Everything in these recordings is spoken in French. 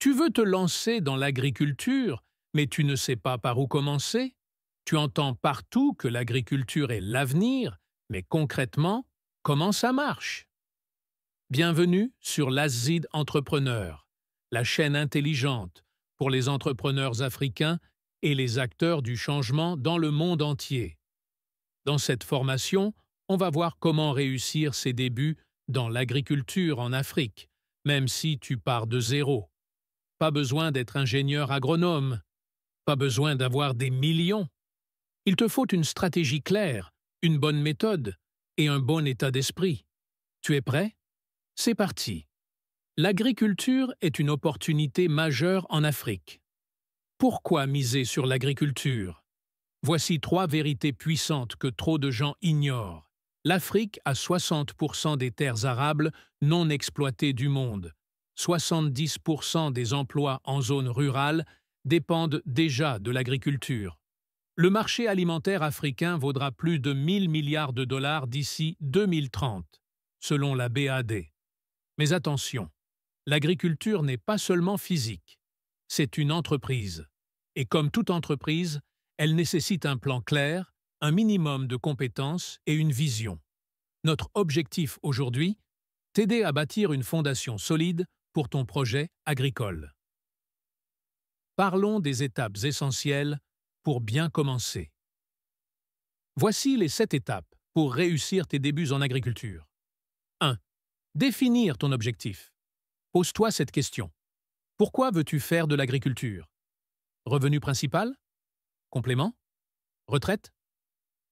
Tu veux te lancer dans l'agriculture, mais tu ne sais pas par où commencer? Tu entends partout que l'agriculture est l'avenir, mais concrètement, comment ça marche? Bienvenue sur l'Azid Entrepreneur, la chaîne intelligente pour les entrepreneurs africains et les acteurs du changement dans le monde entier. Dans cette formation, on va voir comment réussir ses débuts dans l'agriculture en Afrique, même si tu pars de zéro. Pas besoin d'être ingénieur agronome, pas besoin d'avoir des millions. Il te faut une stratégie claire, une bonne méthode et un bon état d'esprit. Tu es prêt? C'est parti. L'agriculture est une opportunité majeure en Afrique. Pourquoi miser sur l'agriculture? Voici 3 vérités puissantes que trop de gens ignorent. L'Afrique a 60% des terres arables non exploitées du monde. 70% des emplois en zone rurale dépendent déjà de l'agriculture. Le marché alimentaire africain vaudra plus de 1000 milliards de dollars d'ici 2030, selon la BAD. Mais attention, l'agriculture n'est pas seulement physique, c'est une entreprise. Et comme toute entreprise, elle nécessite un plan clair, un minimum de compétences et une vision. Notre objectif aujourd'hui, t'aider à bâtir une fondation solide pour ton projet agricole. Parlons des étapes essentielles pour bien commencer. Voici les 7 étapes pour réussir tes débuts en agriculture. 1. Définir ton objectif. Pose-toi cette question. Pourquoi veux-tu faire de l'agriculture? Revenu principal? Complément? Retraite?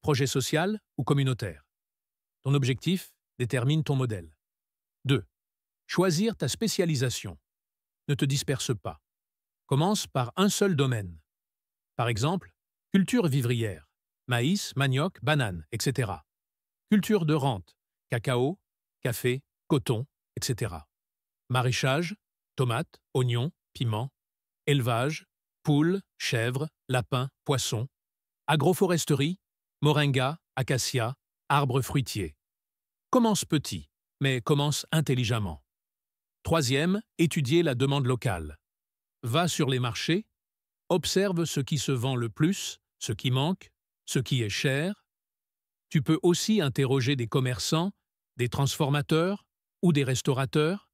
Projet social ou communautaire? Ton objectif détermine ton modèle. 2. Choisir ta spécialisation. Ne te disperse pas. Commence par un seul domaine. Par exemple, culture vivrière, maïs, manioc, banane, etc. Culture de rente, cacao, café, coton, etc. Maraîchage, tomates, oignons, piments. Élevage, poules, chèvres, lapins, poissons. Agroforesterie, moringa, acacia, arbres fruitiers. Commence petit, mais commence intelligemment. 3e, étudier la demande locale. Va sur les marchés, observe ce qui se vend le plus, ce qui manque, ce qui est cher. Tu peux aussi interroger des commerçants, des transformateurs ou des restaurateurs.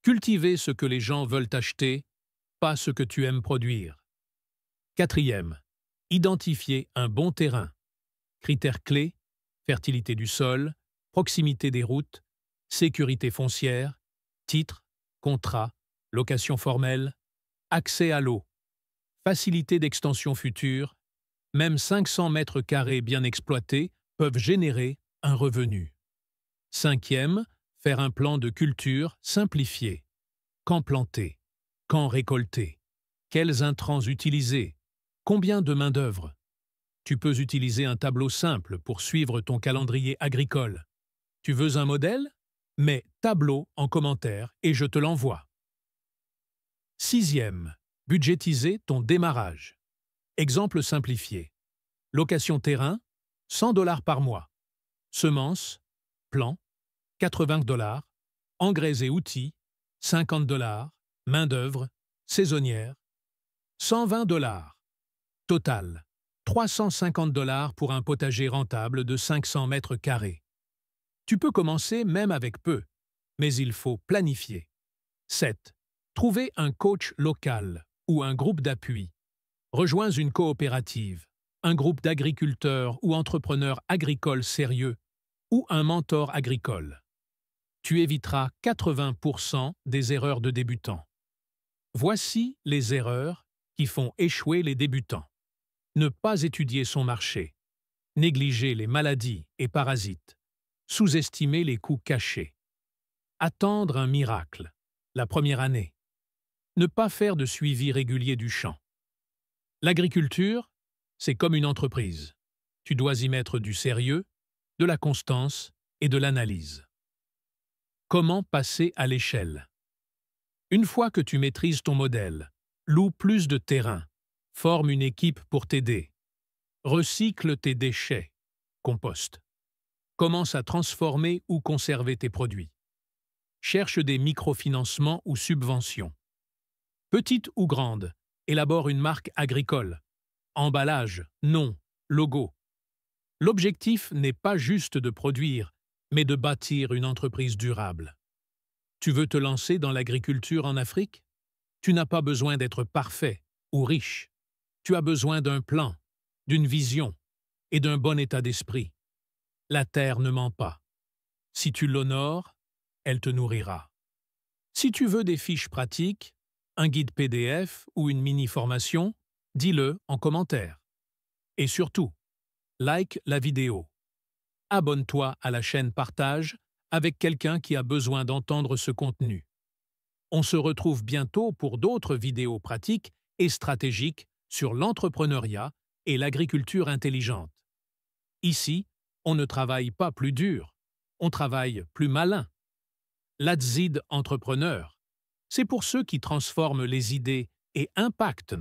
Cultiver ce que les gens veulent acheter, pas ce que tu aimes produire. 4e, identifier un bon terrain. Critères clés, fertilité du sol, proximité des routes, sécurité foncière, titres, contrats, location formelle, accès à l'eau, facilité d'extension future, même 500 mètres carrés bien exploités peuvent générer un revenu. 5e, faire un plan de culture simplifié. Quand planter? Quand récolter? Quels intrants utiliser? Combien de main-d'œuvre? Tu peux utiliser un tableau simple pour suivre ton calendrier agricole. Tu veux un modèle? Mets tableau en commentaire et je te l'envoie. 6e, budgétiser ton démarrage. Exemple simplifié. Location terrain, 100 $ par mois. Semences, plan, 80 $. Engrais et outils, 50 $. Main-d'œuvre, saisonnière, 120 $. Total, 350 $ pour un potager rentable de 500 mètres carrés. Tu peux commencer même avec peu, mais il faut planifier. 7. Trouver un coach local ou un groupe d'appui. Rejoins une coopérative, un groupe d'agriculteurs ou entrepreneurs agricoles sérieux ou un mentor agricole. Tu éviteras 80% des erreurs de débutants. Voici les erreurs qui font échouer les débutants. Ne pas étudier son marché. Négliger les maladies et parasites. Sous-estimer les coûts cachés. Attendre un miracle, la première année. Ne pas faire de suivi régulier du champ. L'agriculture, c'est comme une entreprise. Tu dois y mettre du sérieux, de la constance et de l'analyse. Comment passer à l'échelle? Une fois que tu maîtrises ton modèle, loue plus de terrain, forme une équipe pour t'aider. Recycle tes déchets, compost. Commence à transformer ou conserver tes produits. Cherche des microfinancements ou subventions. Petite ou grande, élabore une marque agricole. Emballage, nom, logo. L'objectif n'est pas juste de produire, mais de bâtir une entreprise durable. Tu veux te lancer dans l'agriculture en Afrique? Tu n'as pas besoin d'être parfait ou riche. Tu as besoin d'un plan, d'une vision et d'un bon état d'esprit. La terre ne ment pas. Si tu l'honores, elle te nourrira. Si tu veux des fiches pratiques, un guide PDF ou une mini-formation, dis-le en commentaire. Et surtout, like la vidéo. Abonne-toi à la chaîne Partage avec quelqu'un qui a besoin d'entendre ce contenu. On se retrouve bientôt pour d'autres vidéos pratiques et stratégiques sur l'entrepreneuriat et l'agriculture intelligente. Ici, on ne travaille pas plus dur, on travaille plus malin. L'Atzid entrepreneur, c'est pour ceux qui transforment les idées et impactent